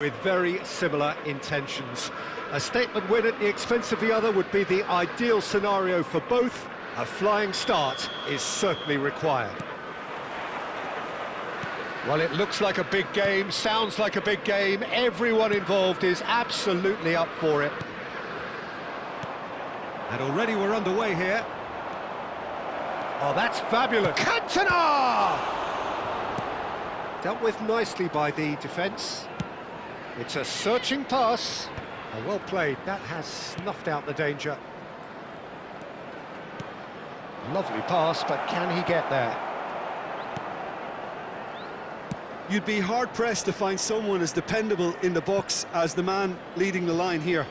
with very similar intentions. A statement win at the expense of the other would be the ideal scenario for both. A flying start is certainly required. Well, it looks like a big game, sounds like a big game. Everyone involved is absolutely up for it. And already we're underway here. Oh, that's fabulous. Cantona! Dealt with nicely by the defence. It's a searching pass. Oh, well played. That has snuffed out the danger. Lovely pass, but can he get there? You'd be hard-pressed to find someone as dependable in the box as the man leading the line here.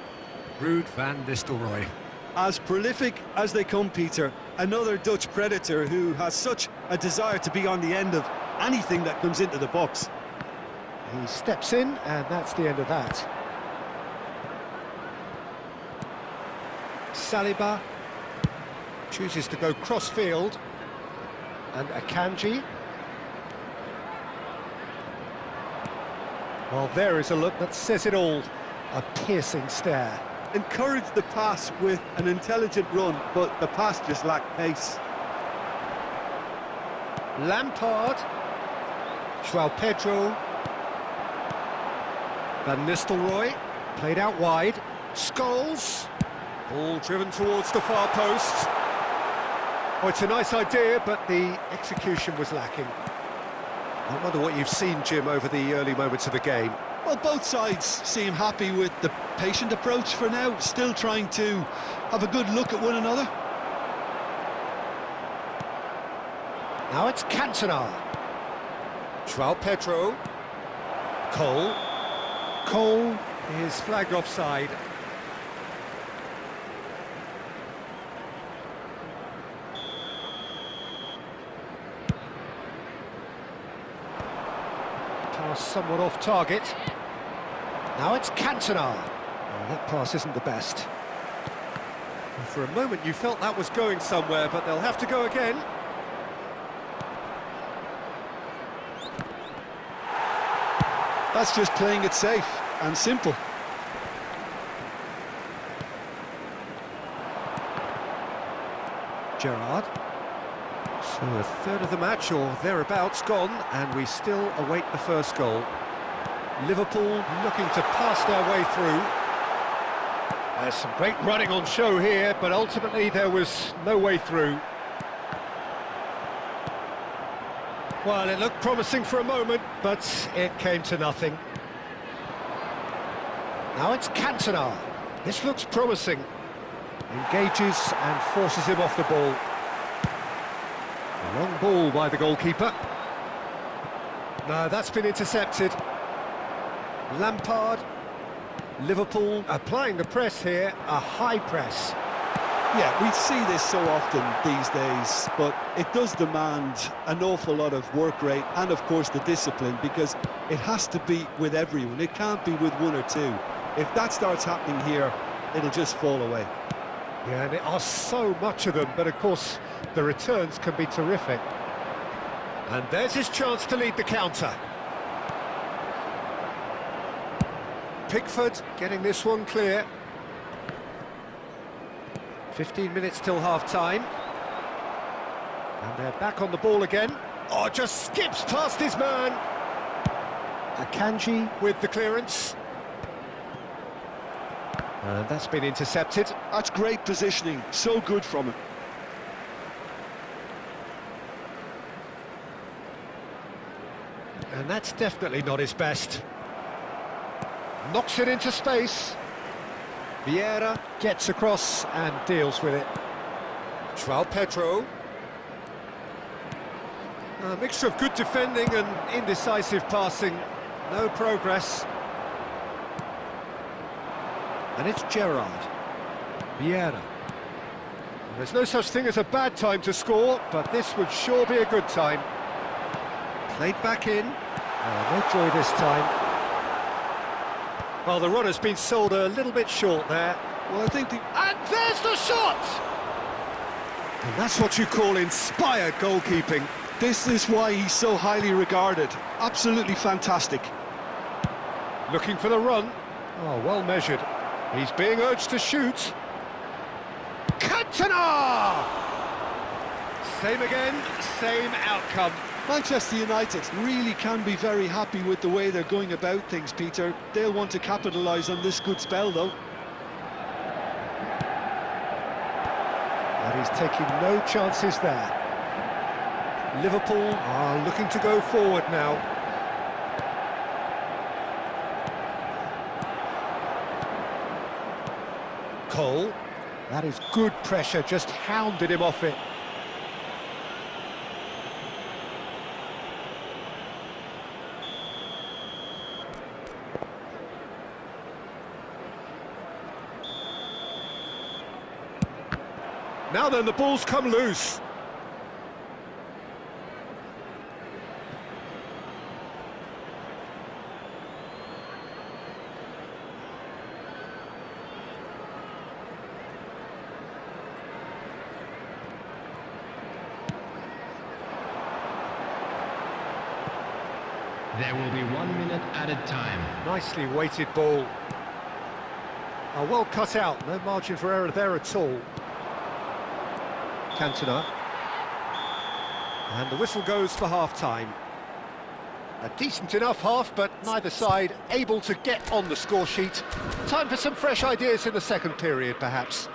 Ruud van Nistelrooy. As prolific as they come, Peter, another Dutch predator who has such a desire to be on the end of anything that comes into the box. He steps in, and that's the end of that. Saliba chooses to go cross-field, and Akanji. Well, there is a look that says it all. A piercing stare. Encouraged the pass with an intelligent run, but the pass just lacked pace. Lampard. João Pedro. Van Nistelrooy. Played out wide. Scholes. Ball driven towards the far post. Oh, it's a nice idea, but the execution was lacking. I wonder what you've seen, Jim, over the early moments of the game. Well, both sides seem happy with the patient approach for now, still trying to have a good look at one another. Now it's Cantona. João Pedro. Cole. Cole is flagged offside. Pass somewhat off target. Now it's Cantona. Oh, that pass isn't the best. And for a moment you felt that was going somewhere, but they'll have to go again. That's just playing it safe and simple. Gerrard. So a third of the match or thereabouts gone, and we still await the first goal. Liverpool looking to pass their way through. There's some great running on show here, but ultimately there was no way through. Well, it looked promising for a moment, but it came to nothing. Now it's Cantona. This looks promising. Engages and forces him off the ball. A long ball by the goalkeeper. No, that's been intercepted. Lampard. Liverpool applying the press here, a high press. Yeah, we see this so often these days, but it does demand an awful lot of work rate and, of course, the discipline, because it has to be with everyone. It can't be with one or two. If that starts happening here, it'll just fall away. Yeah, and there are so much of them, but of course the returns can be terrific. And there's his chance to lead the counter. Pickford getting this one clear. 15 minutes till half-time. And they're back on the ball again. Oh, just skips past his man. Akanji with the clearance. And that's been intercepted. That's great positioning, so good from him. And that's definitely not his best. Knocks it into space. Vieira gets across and deals with it. João Pedro. A mixture of good defending and indecisive passing. No progress. And it's Gerrard. Vieira. There's no such thing as a bad time to score, but this would sure be a good time. Played back in. Oh, no joy this time. Well, the run has been sold a little bit short there. Well, I think And there's the shot! And that's what you call inspired goalkeeping. this is why he's so highly regarded. Absolutely fantastic. Looking for the run. Oh, well measured. He's being urged to shoot. Cantona! Same again, same outcome. Manchester United really can be very happy with the way they're going about things, Peter. They'll want to capitalise on this good spell, though. And he's taking no chances there. Liverpool are looking to go forward now. Cole. That is good pressure, just hounded him off it. Now then, the ball's come loose. There will be 1 minute added time. Nicely weighted ball. Oh, well cut out, no margin for error there at all. Cantona. And the whistle goes for half-time. A decent enough half, but neither side able to get on the score sheet. Time for some fresh ideas in the second period, perhaps.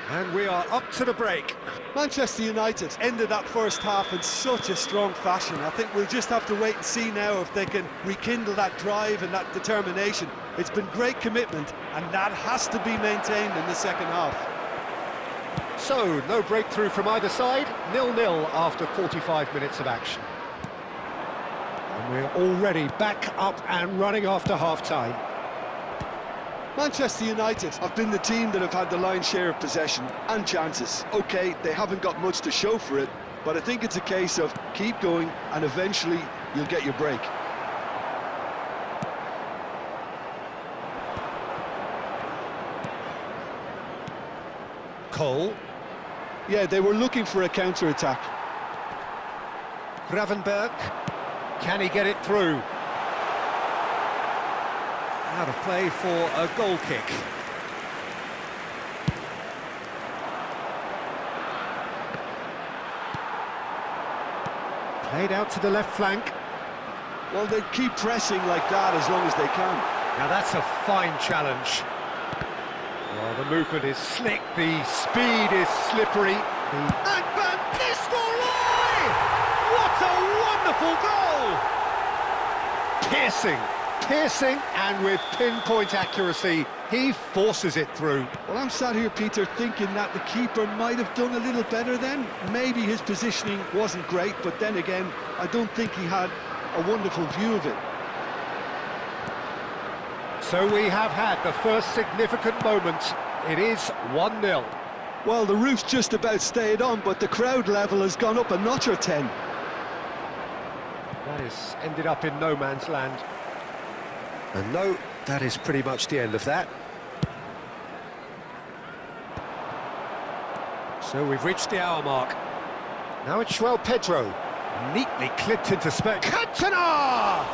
And we are up to the break. Manchester United ended that first half in such a strong fashion. I think we'll just have to wait and see now if they can rekindle that drive and that determination. It's been great commitment, and that has to be maintained in the second half. So, no breakthrough from either side, 0-0 after 45 minutes of action. And we're already back up and running after half-time. Manchester United have been the team that have had the lion's share of possession and chances. OK, they haven't got much to show for it, but I think it's a case of keep going and eventually you'll get your break. Cole. Yeah, they were looking for a counter-attack. Gravenberg. Can he get it through? Out of play for a goal kick. Played out to the left flank. Well, they keep pressing like that as long as they can. Now that's a fine challenge. Oh, the movement is slick, the speed is slippery. And Van Nistelrooy! What a wonderful goal! Piercing, and with pinpoint accuracy, he forces it through. Well, I'm sat here, Peter, thinking that the keeper might have done a little better then. Maybe his positioning wasn't great, but then again, I don't think he had a wonderful view of it. So we have had the first significant moment. It is 1-0. Well, the roof's just about stayed on, but the crowd level has gone up a notch or 10. That has ended up in no man's land. And no, that is pretty much the end of that. So we've reached the hour mark. Now it's João Pedro, neatly clipped into space. Cantona!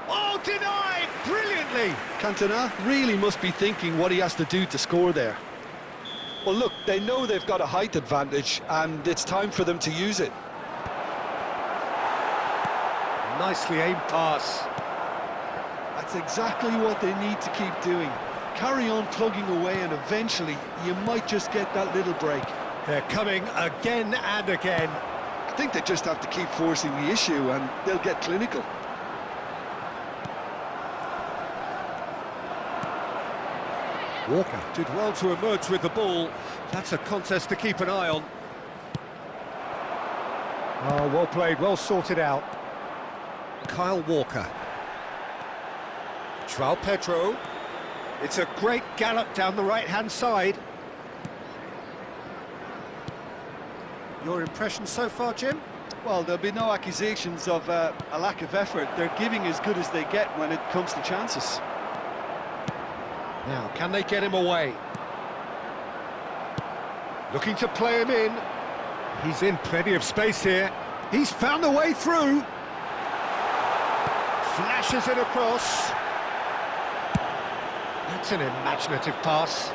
Oh, denied brilliantly! Cantona really must be thinking what he has to do to score there. Well, look, they know they've got a height advantage, and it's time for them to use it. Nicely aimed pass. That's exactly what they need to keep doing. Carry on plugging away, and eventually you might just get that little break. They're coming again and again. I think they just have to keep forcing the issue, and they'll get clinical. Walker did well to emerge with the ball. That's a contest to keep an eye on. Oh, well played, well sorted out. Kyle Walker. João Pedro. It's a great gallop down the right-hand side. Your impression so far, Jim? Well, there'll be no accusations of a lack of effort. They're giving as good as they get when it comes to chances. Now, can they get him away? Looking to play him in. He's in plenty of space here. He's found a way through. Flashes it across. That's an imaginative pass.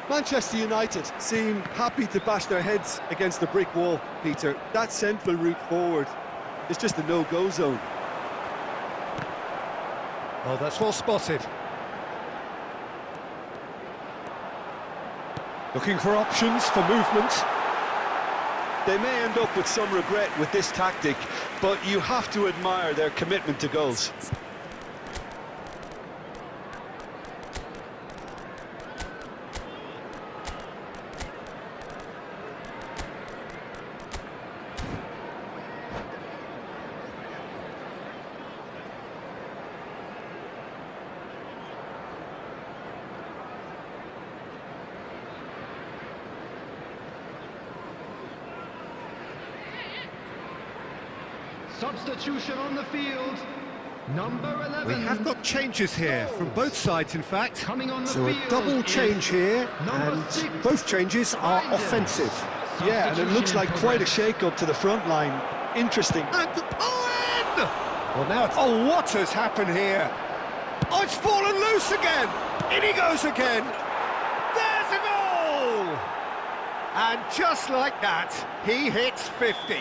Manchester United seem happy to bash their heads against the brick wall, Peter. That central route forward is just a no-go zone. Oh, that's well spotted. Looking for options for movement. They may end up with some regret with this tactic, but you have to admire their commitment to goals. Substitution on the field. Number 11. We have got changes here from both sides, in fact. Coming on the So a field double is change here, number and 6, both changes are Reinders. offensive. Yeah, and it looks like quite a Substitution shake-up to the front line. Interesting. And Owen! Well, now, oh, what has happened here? Oh, it's fallen loose again! In he goes again! There's a goal! And just like that, he hits 50.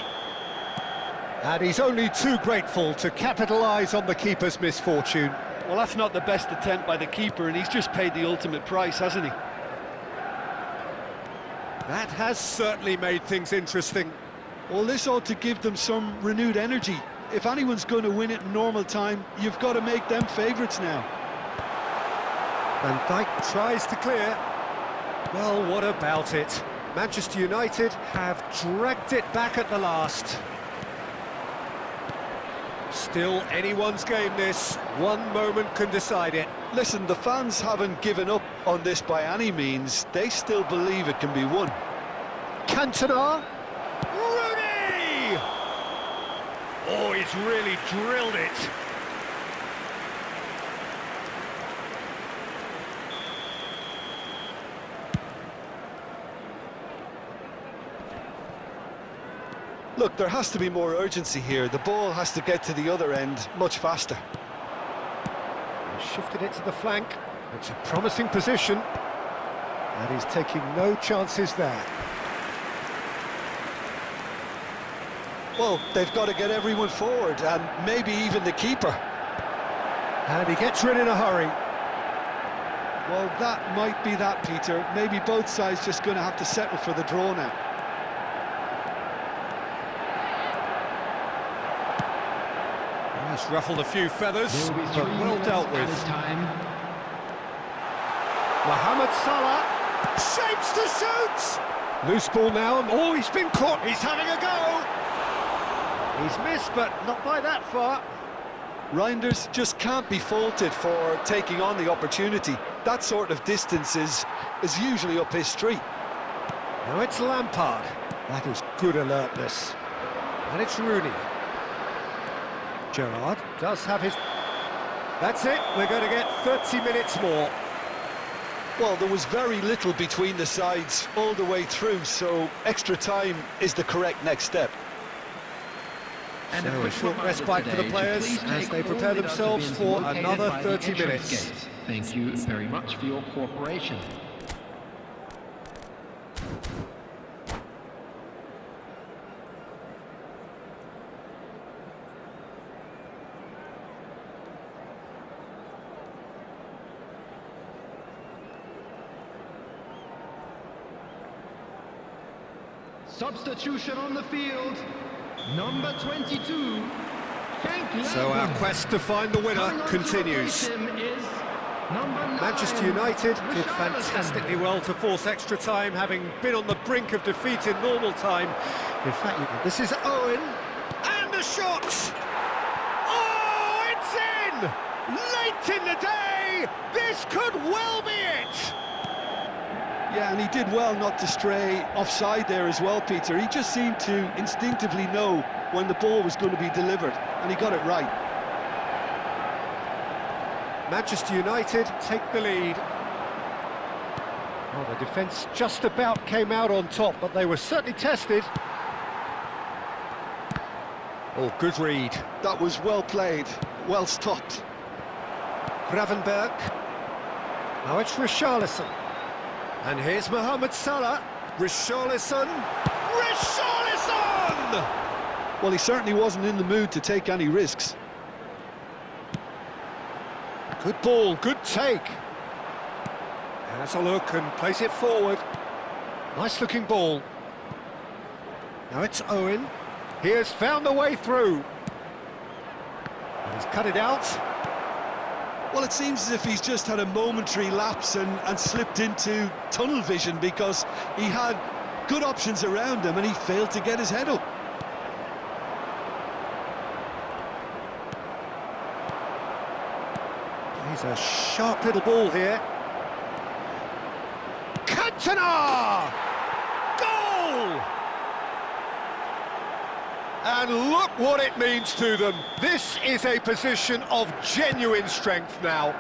And he's only too grateful to capitalise on the keeper's misfortune. Well, that's not the best attempt by the keeper, and he's just paid the ultimate price, hasn't he? That has certainly made things interesting. Well, this ought to give them some renewed energy. If anyone's going to win it in normal time, you've got to make them favourites now. Van Dijk tries to clear. Well, what about it? Manchester United have dragged it back at the last. Still anyone's game this. One moment can decide it. Listen, the fans haven't given up on this by any means. They still believe it can be won. Cantona. Rooney! Oh, he's really drilled it. Look, there has to be more urgency here. The ball has to get to the other end much faster. He's shifted it to the flank. It's a promising position. And he's taking no chances there. Well, they've got to get everyone forward, and maybe even the keeper. And he gets rid in a hurry. Well, that might be that, Peter. Maybe both sides just going to have to settle for the draw now. He's ruffled a few feathers, There will be but 3 well minutes dealt added with. time. Mohamed Salah shapes to shoot. Loose ball now. Oh, he's been caught. He's having a go. He's missed, but not by that far. Reinders just can't be faulted for taking on the opportunity. That sort of distance is usually up his street. Now it's Lampard. That is good alertness. And it's Rooney. Gerrard does have his... That's it. We're going to get 30 minutes more. Well, there was very little between the sides all the way through, so extra time is the correct next step. And So a quick short reminder respite for the today to players please as take they all prepare the themselves dustbins for located another by the 30 entrance minutes. gate. Thank you very much for your cooperation. Substitution on the field. Number 22. So our quest to find the winner continues. Manchester United did fantastically well to force extra time, having been on the brink of defeat in normal time. In fact, this is Owen, and a shot! Oh, it's in! Late in the day, this could well be it! Yeah, and he did well not to stray offside there as well, Peter. He just seemed to instinctively know when the ball was going to be delivered, and he got it right. Manchester United take the lead. Well, Well, the defence just about came out on top, but they were certainly tested. Oh, good read. That was well played, well stopped. Gravenberg. Now it's Richarlison. And here's Mohamed Salah. Richarlison. Richarlison! Well, he certainly wasn't in the mood to take any risks. Good ball, good take. Has a look and plays it forward. Nice looking ball. Now it's Owen. He has found the way through. And he's cut it out. Well, it seems as if he's just had a momentary lapse and slipped into tunnel vision, because he had good options around him and he failed to get his head up. He's a sharp little ball here. Cantona! Goal! And look what it means to them. This is a position of genuine strength now.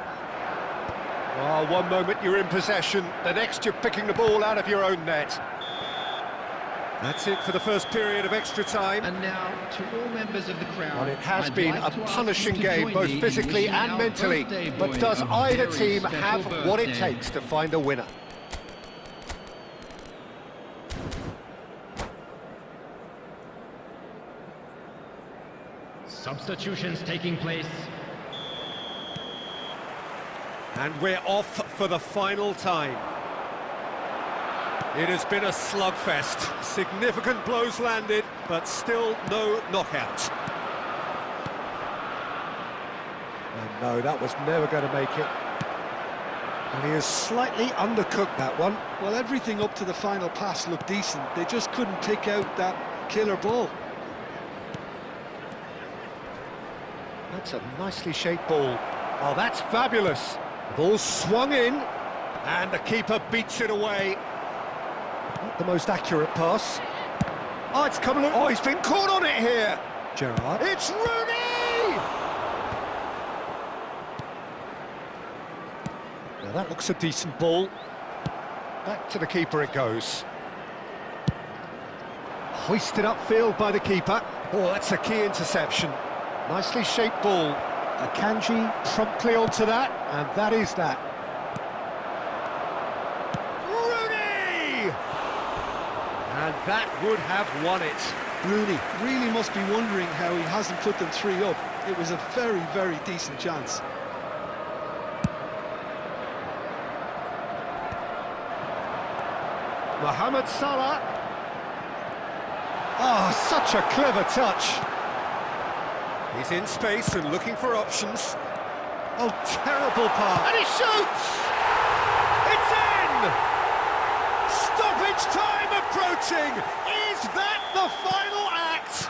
Oh, one moment you're in possession, the next you're picking the ball out of your own net. That's it for the first period of extra time. And now, to all members of the crowd, Well, it has I'd been like a to ask punishing you to game, join both me in physically wishing and our mentally. birthday But boy does a either very team special have what it birthday. takes to find a winner? Substitutions taking place. And we're off for the final time. It has been a slugfest. Significant blows landed, but still no knockout. And no, that was never going to make it. And he has slightly undercooked that one. Well, everything up to the final pass looked decent. They just couldn't pick out that killer ball. That's a nicely shaped ball. Oh, that's fabulous. The ball swung in, and the keeper beats it away. Not the most accurate pass. Oh, it's coming. Oh, he's been caught on it here. Gerrard. It's Rooney! Now that looks a decent ball. Back to the keeper it goes. Hoisted upfield by the keeper. Oh, that's a key interception. Nicely shaped ball. Akanji promptly onto that, and that is that. Rooney! And that would have won it. Rooney really must be wondering how he hasn't put them 3 up. It was a very, very decent chance. Mohamed Salah. Oh, such a clever touch. He's in space and looking for options. Oh, terrible pass. And he shoots! It's in! Stoppage time approaching! Is that the final act?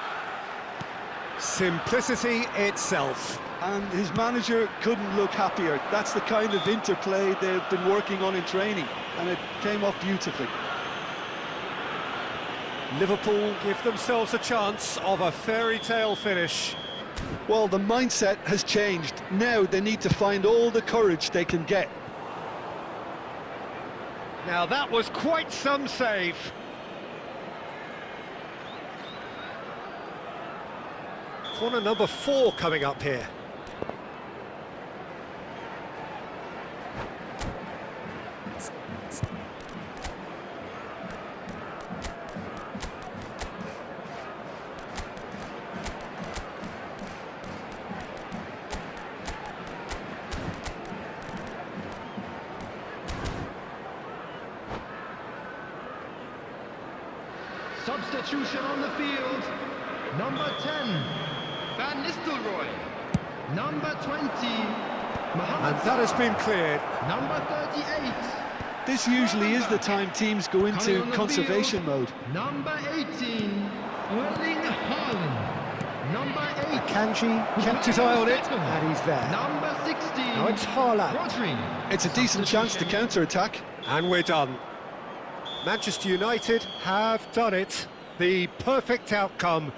Simplicity itself. And his manager couldn't look happier. That's the kind of interplay they've been working on in training, and it came off beautifully. Liverpool give themselves a chance of a fairy tale finish. Well, the mindset has changed. Now they need to find all the courage they can get. Now that was quite some save. Corner number 4 coming up here. Substitution on the field. Number 10, Van Nistelrooy. Number 20, Mohamed And that has been cleared. Number 38. This usually is the time teams go into Coming on the conservation field, mode. Number 18, Erling Haaland. Number 8. Akanji kept his eye on it, and he's there. Number 16. Now it's Haaland. Rodri. It's a decent chance to counter-attack. And we're done. Manchester United have done it. The perfect outcome